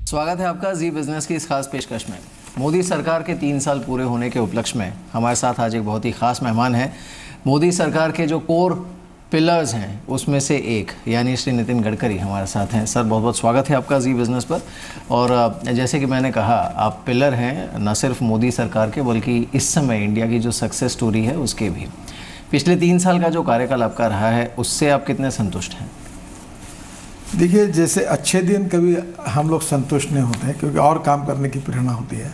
स्वागत है आपका जी बिजनेस की इस खास पेशकश में। मोदी सरकार के 3 साल पूरे होने के उपलक्ष्य में हमारे साथ आज एक बहुत ही खास मेहमान है। मोदी सरकार के जो कोर पिलर्स हैं उसमें से एक यानी श्री नितिन गडकरी हमारे साथ हैं। सर बहुत बहुत स्वागत है आपका जी बिजनेस पर। और जैसे कि मैंने कहा, आप पिलर हैं न सिर्फ मोदी सरकार के बल्कि इस समय इंडिया की जो सक्सेस स्टोरी है उसके भी। पिछले 3 साल का जो कार्यकाल आपका रहा है उससे आप कितने संतुष्ट हैं? देखिए, जैसे अच्छे दिन कभी हम लोग संतुष्ट नहीं होते हैं क्योंकि और काम करने की प्रेरणा होती है,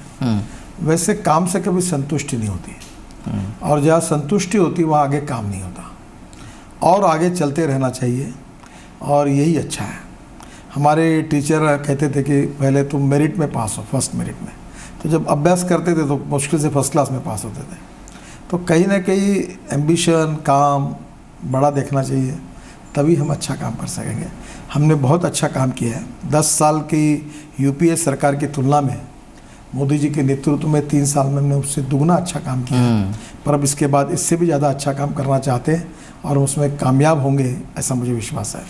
वैसे काम से कभी संतुष्टि नहीं होती। और जहाँ संतुष्टि होती है वहाँ आगे काम नहीं होता और आगे चलते रहना चाहिए और यही अच्छा है। हमारे टीचर कहते थे कि पहले तुम मेरिट में पास हो, फर्स्ट मेरिट में। तो जब अभ्यास करते थे तो मुश्किल से फर्स्ट क्लास में पास होते थे। तो कहीं ना कहीं एम्बिशन, काम बड़ा देखना चाहिए, तभी हम अच्छा काम कर सकेंगे। हमने बहुत अच्छा काम किया है। 10 साल की यूपीए सरकार की तुलना में मोदी जी के नेतृत्व में 3 साल में हमने उससे दुगना अच्छा काम किया है। पर अब इसके बाद इससे भी ज़्यादा अच्छा काम करना चाहते हैं और उसमें कामयाब होंगे, ऐसा मुझे विश्वास है।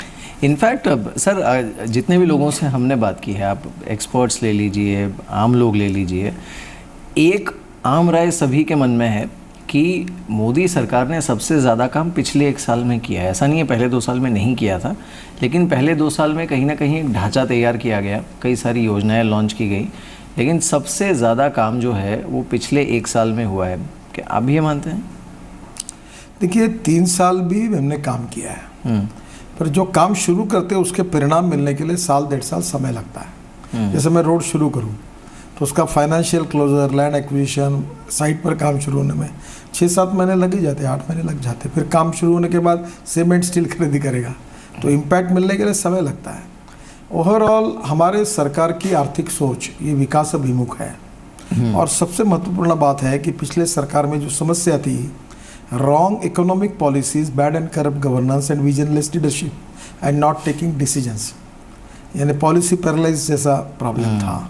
इनफैक्ट सर, जितने भी लोगों से हमने बात की है, आप एक्सपर्ट्स ले लीजिए, आम लोग ले लीजिए, एक आम राय सभी के मन में है कि मोदी सरकार ने सबसे ज़्यादा काम पिछले 1 साल में किया है। ऐसा नहीं है पहले 2 साल में नहीं किया था, लेकिन पहले 2 साल में कहीं ना कहीं एक ढांचा तैयार किया गया, कई सारी योजनाएं लॉन्च की गई, लेकिन सबसे ज़्यादा काम जो है वो पिछले 1 साल में हुआ है। क्या आप भी ये मानते हैं? देखिए, 3 साल भी हमने काम किया है, पर जो काम शुरू करते हैं उसके परिणाम मिलने के लिए 1.5 साल समय लगता है। जैसे मैं रोड शुरू करूँ तो उसका financial closure, land acquisition, site पर काम शुरू होने में 6-7 महीने लग ही जाते हैं, 8 महीने लग जाते हैं। फिर काम शुरू होने के बाद सीमेंट स्टील खरीदी करेगा तो इम्पैक्ट मिलने के लिए समय लगता है। ओवरऑल हमारे सरकार की आर्थिक सोच ये विकास अभिमुख है। और सबसे महत्वपूर्ण बात है कि पिछले सरकार में जो समस्या थी, wrong economic policies, bad and corrupt governance and visionless leadership and not taking decisions, यानी पॉलिसी पैरालाइज जैसा प्रॉब्लम था।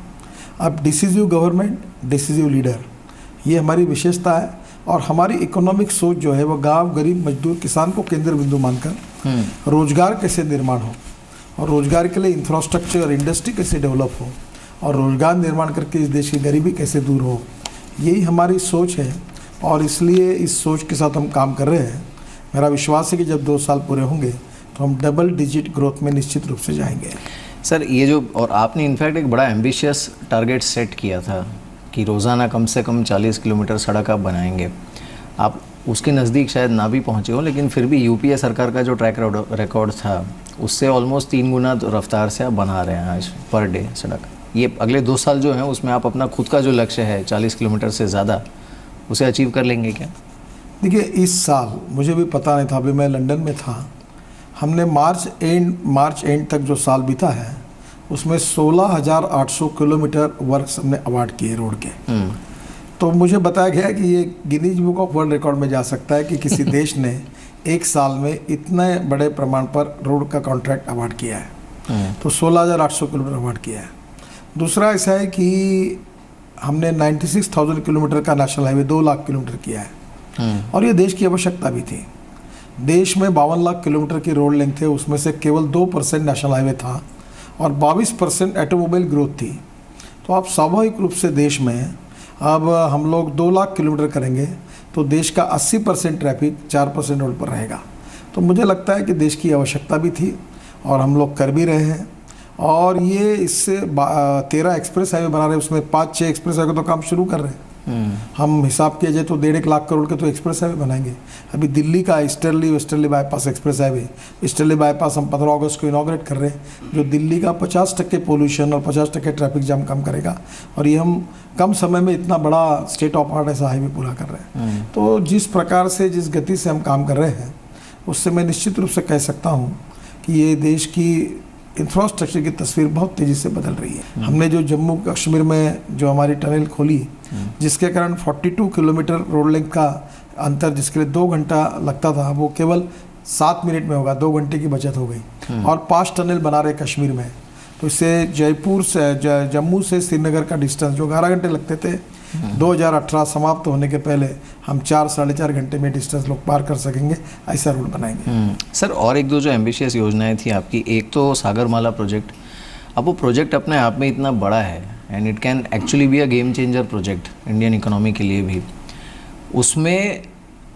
अब डिसीजिव गवर्नमेंट, डिसीजिव लीडर, ये हमारी विशेषता है। और हमारी इकोनॉमिक सोच जो है वो गांव, गरीब, मजदूर, किसान को केंद्र बिंदु मानकर रोजगार कैसे निर्माण हो और रोजगार के लिए इंफ्रास्ट्रक्चर और इंडस्ट्री कैसे डेवलप हो और रोजगार निर्माण करके इस देश की गरीबी कैसे दूर हो, यही हमारी सोच है। और इसलिए इस सोच के साथ हम काम कर रहे हैं। मेरा विश्वास है कि जब 2 साल पूरे होंगे तो हम डबल डिजिट ग्रोथ में निश्चित रूप से जाएंगे। सर ये जो, और आपने इनफैक्ट एक बड़ा एम्बिशियस टारगेट सेट किया था कि रोज़ाना कम से कम 40 किलोमीटर सड़क आप बनाएंगे। आप उसके नज़दीक शायद ना भी पहुँचे हो, लेकिन फिर भी यूपीए सरकार का जो ट्रैक रिकॉर्ड था उससे ऑलमोस्ट 3 गुना रफ्तार से आप बना रहे हैं आज पर डे सड़क। ये अगले 2 साल जो हैं उसमें आप अपना खुद का जो लक्ष्य है 40 किलोमीटर से ज़्यादा, उसे अचीव कर लेंगे क्या? देखिए, इस साल मुझे भी पता नहीं था, अभी मैं लंदन में था। हमने मार्च एंड तक जो साल बीता है उसमें 16,800 किलोमीटर वर्क हमने अवार्ड किए रोड के। तो मुझे बताया गया कि ये Guinness book of world record में जा सकता है कि किसी देश ने 1 साल में इतने बड़े प्रमाण पर रोड का कॉन्ट्रैक्ट अवार्ड किया है। तो 16,800 किलोमीटर अवार्ड किया है। दूसरा ऐसा है कि हमने 96,000 किलोमीटर का नेशनल हाईवे 2 लाख किलोमीटर किया है और ये देश की आवश्यकता भी थी। देश में 52 लाख किलोमीटर की रोड लेंथ थे, उसमें से केवल 2% नेशनल हाईवे था और 22% ऑटोमोबाइल ग्रोथ थी। तो आप स्वाभाविक रूप से देश में अब हम लोग 2 लाख किलोमीटर करेंगे तो देश का 80% ट्रैफिक 4% रोड पर रहेगा। तो मुझे लगता है कि देश की आवश्यकता भी थी और हम लोग कर भी रहे हैं। और ये इससे 13 एक्सप्रेस हाईवे बना रहे हैं, उसमें 5-6 एक्सप्रेस हाईवे तो काम शुरू कर रहे हैं। हम हिसाब किया जाए तो 1.5 लाख करोड़ के तो एक्सप्रेस हाईवे बनाएंगे। अभी दिल्ली का easterly westerly bypass express highway, easterly bypass हम 15 अगस्त को इनॉग्रेट कर रहे हैं, जो दिल्ली का 50% पोल्यूशन और 50% ट्रैफिक जाम कम करेगा। और ये हम कम समय में इतना बड़ा स्टेट ऑफ आर्ट ऐसा हाईवे पूरा कर रहे हैं। तो जिस प्रकार से, जिस गति से हम काम कर रहे हैं, उससे मैं निश्चित रूप से कह सकता हूँ कि ये देश की इंफ्रास्ट्रक्चर की तस्वीर बहुत तेज़ी से बदल रही है। हमने जो जम्मू कश्मीर में जो हमारी टनल खोली, जिसके कारण 42 किलोमीटर रोड लेंथ का अंतर जिसके लिए 2 घंटा लगता था, वो केवल 7 मिनट में होगा, 2 घंटे की बचत हो गई। और 5 टनल बना रहे कश्मीर में, तो इससे जयपुर से जम्मू से श्रीनगर का डिस्टेंस जो 11 घंटे लगते थे, 2018 समाप्त होने के पहले हम 4-4.5 घंटे में डिस्टेंस लोग पार कर सकेंगे, ऐसा रोड बनाएंगे। सर और एक दो जो एम्बिशियस योजनाएं थी आपकी, एक तो सागरमाला प्रोजेक्ट, अब वो प्रोजेक्ट अपने आप में इतना बड़ा है and it can actually be a game changer project Indian economy के लिए भी, उसमें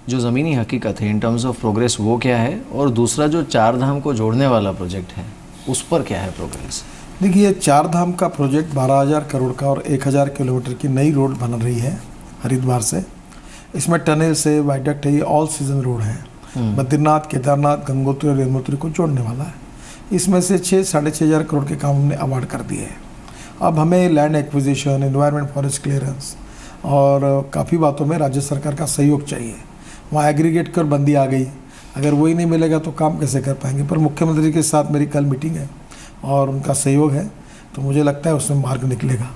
जो ज़मीनी हकीकत है इन टर्म्स ऑफ प्रोग्रेस वो क्या है, और दूसरा जो चार धाम को जोड़ने वाला प्रोजेक्ट है उस पर क्या है प्रोग्रेस? देखिए, चार धाम का प्रोजेक्ट 12,000 करोड़ का और 1,000 किलोमीटर की नई रोड बन रही है हरिद्वार से। इसमें टनल से वाइडक्ट है, ये ऑल सीजन रोड है। बद्रीनाथ, केदारनाथ, गंगोत्री और यमुनोत्री को जोड़ने वाला है। इसमें से 6-6,500 करोड़ के काम हमने अवार्ड कर दिए हैं। अब हमें land acquisition, environment, forest clearance और काफ़ी बातों में राज्य सरकार का सहयोग चाहिए। वहाँ एग्रीगेट कर बंदी आ गई, अगर वही नहीं मिलेगा तो काम कैसे कर पाएंगे। पर मुख्यमंत्री के साथ मेरी कल मीटिंग है और उनका सहयोग है, तो मुझे लगता है उसमें मार्ग निकलेगा।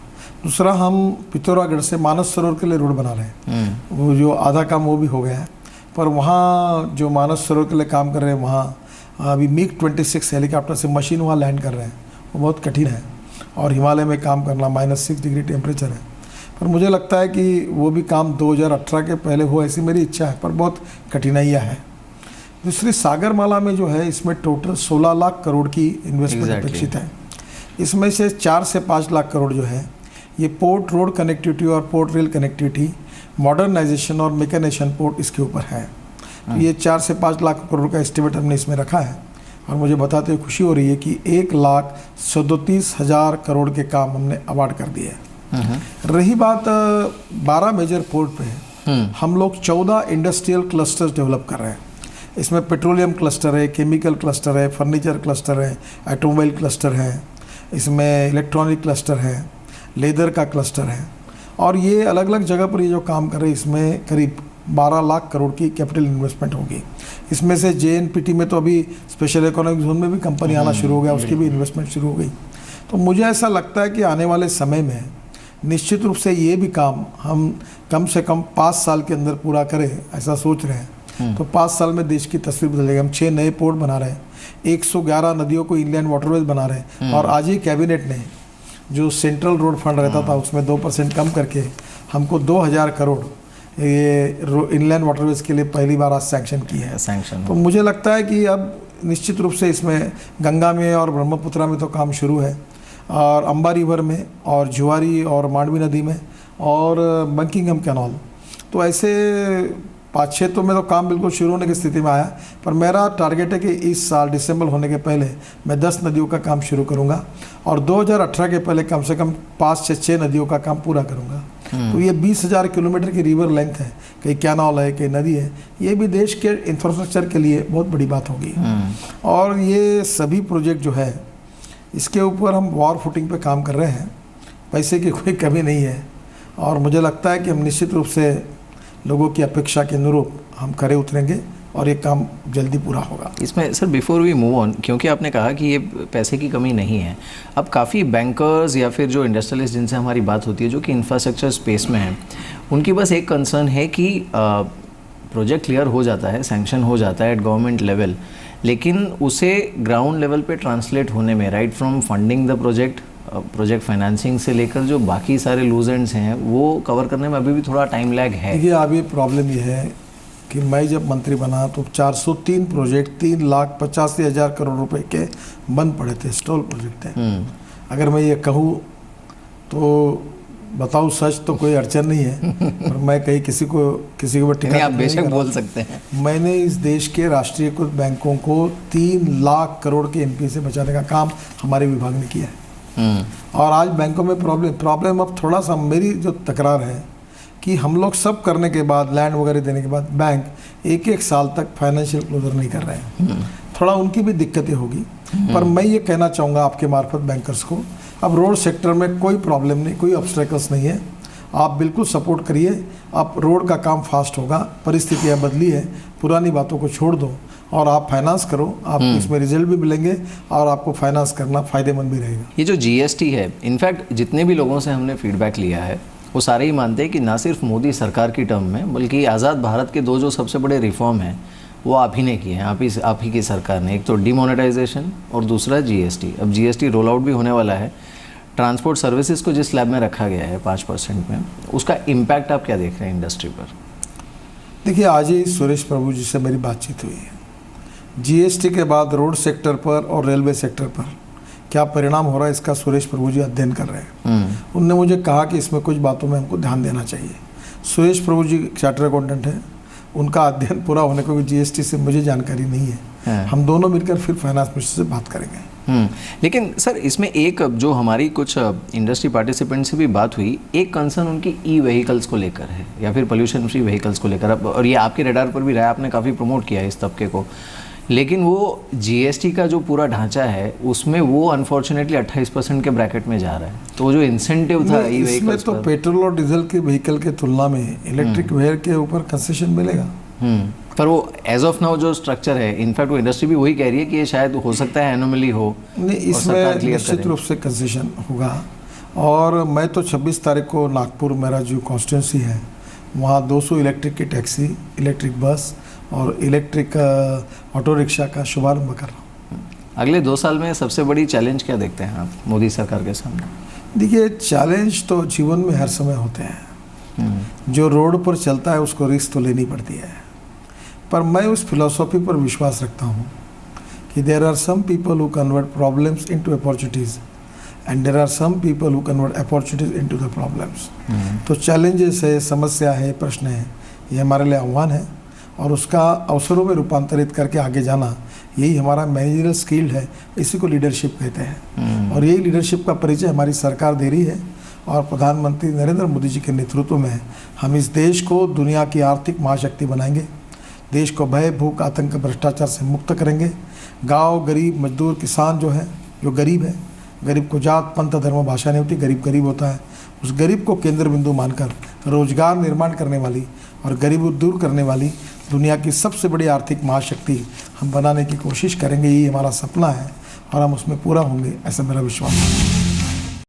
दूसरा, हम पिथौरागढ़ से मानस सरोवर के लिए रोड बना रहे हैं। वो जो आधा काम वो भी हो गया है, पर वहाँ जो मानस सरोवर के लिए काम कर रहे हैं, वहाँ अभी MiG-26 हेलीकॉप्टर से मशीन वहाँ लैंड कर रहे हैं। वो बहुत कठिन है और हिमालय में काम करना, -6 डिग्री टेम्परेचर है। पर मुझे लगता है कि वो भी काम 2018 के पहले हो, ऐसी मेरी इच्छा है, पर बहुत कठिनाइयाँ हैं। दूसरी, सागरमाला में जो है, इसमें टोटल 16 लाख करोड़ की इन्वेस्टमेंट अपेक्षित है। इसमें से 4 से 5 लाख करोड़ जो है ये पोर्ट रोड कनेक्टिविटी और पोर्ट रेल कनेक्टिविटी, मॉडर्नाइजेशन और मेकेनाइजेशन पोर्ट इसके ऊपर है। तो ये 4 से 5 लाख करोड़ का एस्टिमेट हमने इसमें रखा है और मुझे बताते हुए खुशी हो रही है कि 1,37,000 करोड़ के काम हमने अवार्ड कर दिए हैं। रही बात 12 मेजर पोर्ट पे, हम लोग 14 इंडस्ट्रियल क्लस्टर्स डेवलप कर रहे हैं। इसमें पेट्रोलियम क्लस्टर है, केमिकल क्लस्टर है, फर्नीचर क्लस्टर है, ऑटोमोबाइल क्लस्टर है, इसमें इलेक्ट्रॉनिक क्लस्टर है, लेदर का क्लस्टर है। और ये अलग अलग जगह पर ये जो काम कर रहे हैं, इसमें करीब 12 लाख करोड़ की कैपिटल इन्वेस्टमेंट होगी। इसमें से JNPT में तो अभी स्पेशल इकोनॉमिक जोन में भी कंपनी आना शुरू हो गया, उसकी भी इन्वेस्टमेंट शुरू हो गई। तो मुझे ऐसा लगता है कि आने वाले समय में निश्चित रूप से ये भी काम हम कम से कम 5 साल के अंदर पूरा करें, ऐसा सोच रहे हैं। तो 5 साल में देश की तस्वीर बदलेगी। हम 6 नए पोर्ट बना रहे हैं, 111 नदियों को इनलैंड वाटरवेज बना रहे हैं। और आज ही कैबिनेट ने जो सेंट्रल रोड फंड रहता था उसमें 2% कम करके हमको 2,000 करोड़ ये इनलैंड वाटरवेज के लिए पहली बार आज सैंक्शन की है। तो मुझे लगता है कि अब निश्चित रूप से इसमें गंगा में और ब्रह्मपुत्रा में तो काम शुरू है, और अम्बा रिवर में, और जुआरी और मांडवी नदी में, और बंकिंघम कैनाल। तो ऐसे 5-6 तो में तो काम बिल्कुल शुरू होने की स्थिति में आया। पर मेरा टारगेट है कि इस साल दिसंबर होने के पहले मैं 10 नदियों का काम शुरू करूंगा और 2018 के पहले कम से कम 5 से 6 नदियों का काम पूरा करूंगा। तो ये 20,000 किलोमीटर की रिवर लेंथ है, कहीं कैनाल है, कहीं नदी है। ये भी देश के इंफ्रास्ट्रक्चर के लिए बहुत बड़ी बात होगी। और ये सभी प्रोजेक्ट जो है, इसके ऊपर हम वॉर फुटिंग पे काम कर रहे हैं, पैसे की कोई कमी नहीं है। और मुझे लगता है कि हम निश्चित रूप से लोगों की अपेक्षा के अनुरूप हम खरे उतरेंगे और ये काम जल्दी पूरा होगा। इसमें sir, before we move on, क्योंकि आपने कहा कि ये पैसे की कमी नहीं है, अब काफ़ी बैंकर्स या फिर जो इंडस्ट्रियलिस्ट जिनसे हमारी बात होती है, जो कि इंफ्रास्ट्रक्चर स्पेस में हैं, उनकी बस एक कंसर्न है कि प्रोजेक्ट क्लियर हो जाता है, सैंक्शन हो जाता है एट गवर्नमेंट लेवल, लेकिन उसे ग्राउंड लेवल पे ट्रांसलेट होने में, right from funding the project, project financing से लेकर जो बाकी सारे लूज एंड्स हैं, वो कवर करने में अभी भी थोड़ा टाइम लैग है। देखिए, अभी प्रॉब्लम ये है कि मैं जब मंत्री बना तो 403 प्रोजेक्ट 3,85,000 करोड़ रुपए के बंद पड़े थे, स्टॉल प्रोजेक्ट हैं। अगर मैं ये कहूँ तो बताऊँ सच तो कोई अड़चन नहीं है, पर मैं कहीं किसी को टिका आप बेशक बोल सकते हैं। मैंने इस देश के राष्ट्रीयकृत बैंकों को 3 लाख करोड़ के NPA से बचाने का काम हमारे विभाग ने किया है। और आज बैंकों में प्रॉब्लम अब थोड़ा सा मेरी जो तकरार है कि हम लोग सब करने के बाद, लैंड वगैरह देने के बाद, बैंक 1-1 साल तक फाइनेंशियल क्लोजर नहीं कर रहे हैं। थोड़ा उनकी भी दिक्कतें होगी। पर मैं ये कहना चाहूँगा आपके मार्फत बैंकर्स को, अब रोड सेक्टर में कोई प्रॉब्लम नहीं, कोई ऑब्स्टेकल्स नहीं है। आप बिल्कुल सपोर्ट करिए, अब रोड का काम फास्ट होगा। परिस्थितियाँ बदली है, पुरानी बातों को छोड़ दो और आप फाइनेंस करो, आपको इसमें रिजल्ट भी मिलेंगे और आपको फाइनेंस करना फ़ायदेमंद भी रहेगा। ये जो GST है, इनफैक्ट जितने भी लोगों से हमने फीडबैक लिया है, वो सारे ही मानते हैं कि ना सिर्फ मोदी सरकार की टर्म में, बल्कि आज़ाद भारत के 2 जो सबसे बड़े रिफॉर्म हैं वो आप ही ने किए हैं, आप ही की सरकार ने। एक तो डिमोनेटाइजेशन और दूसरा GST। अब GST रोल आउट भी होने वाला है। ट्रांसपोर्ट सर्विसेज को जिस स्लैब में रखा गया है 5% में, उसका इम्पैक्ट आप क्या देख रहे हैं इंडस्ट्री पर? देखिए, आज ही सुरेश प्रभु जी से मेरी बातचीत हुई है। GST के बाद रोड सेक्टर पर और रेलवे सेक्टर पर क्या परिणाम हो रहा है इसका सुरेश प्रभु जी अध्ययन कर रहे हैं। उनने मुझे कहा कि इसमें कुछ बातों में हमको ध्यान देना चाहिए। सुरेश प्रभु जी चार्टर अकाउंटेंट है, उनका अध्ययन पूरा होने को जीएसटी से मुझे जानकारी नहीं है। हम दोनों मिलकर फिर फाइनेंस मिनिस्टर से बात करेंगे। लेकिन सर इसमें एक जो हमारी कुछ इंडस्ट्री पार्टिसिपेंट से भी बात हुई, एक कंसर्न उनकी ई व्हीकल्स को लेकर है या फिर पोल्यूशन फ्री व्हीकल्स को लेकर, और ये आपके रडार पर भी रहा है, आपने काफ़ी प्रमोट किया है इस तबके को। लेकिन वो जीएसटी का जो पूरा ढांचा है उसमें वो अनफॉर्चुनेटली 28% के ब्रैकेट में जा रहा है। तो वो जो इंसेंटिव था ई व्हीकल्स तो पेट्रोल और डीजल के व्हीकल के तुलना में इलेक्ट्रिक व्हीकल के ऊपर कंसेशन मिलेगा। पर वो एज ऑफ नाउ जो स्ट्रक्चर है, इनफैक्ट वो इंडस्ट्री भी वही कह रही है कि ये शायद हो सकता है एनोमली हो। नहीं, इसमें निश्चित रूप से कंसेशन होगा। और मैं तो 26 तारीख को नागपुर, मेरा जो कॉन्स्टिट्यूंसी है, वहाँ 200 इलेक्ट्रिक की टैक्सी, इलेक्ट्रिक बस और इलेक्ट्रिक ऑटो रिक्शा का शुभारंभ कर रहा हूँ। अगले 2 साल में सबसे बड़ी चैलेंज क्या देखते हैं आप मोदी सरकार के सामने? देखिए, चैलेंज तो जीवन में हर समय होते हैं। जो रोड पर चलता है उसको रिस्क तो लेनी पड़ती है, पर मैं उस फिलॉसफी पर विश्वास रखता हूँ कि there are some people who convert problems into opportunities and there are some people who convert opportunities into the problems. तो चैलेंजेस है, समस्या है, प्रश्न है, ये हमारे लिए आह्वान है और उसका अवसरों में रूपांतरित करके आगे जाना, यही हमारा मैनेजरियल स्किल है। इसी को लीडरशिप कहते हैं और यही लीडरशिप का परिचय हमारी सरकार दे रही है। और प्रधानमंत्री नरेंद्र मोदी जी के नेतृत्व में हम इस देश को दुनिया की आर्थिक महाशक्ति बनाएंगे। देश को भय, भूख, आतंक, भ्रष्टाचार से मुक्त करेंगे। गांव, गरीब, मजदूर, किसान जो है, जो गरीब है, गरीब को जात, पंथ, धर्म, भाषा नहीं होती, गरीब गरीब होता है। उस गरीब को केंद्र बिंदु मानकर रोजगार निर्माण करने वाली और गरीबी दूर करने वाली दुनिया की सबसे बड़ी आर्थिक महाशक्ति हम बनाने की कोशिश करेंगे। यही हमारा सपना है और हम उसमें पूरा होंगे, ऐसा मेरा विश्वास है।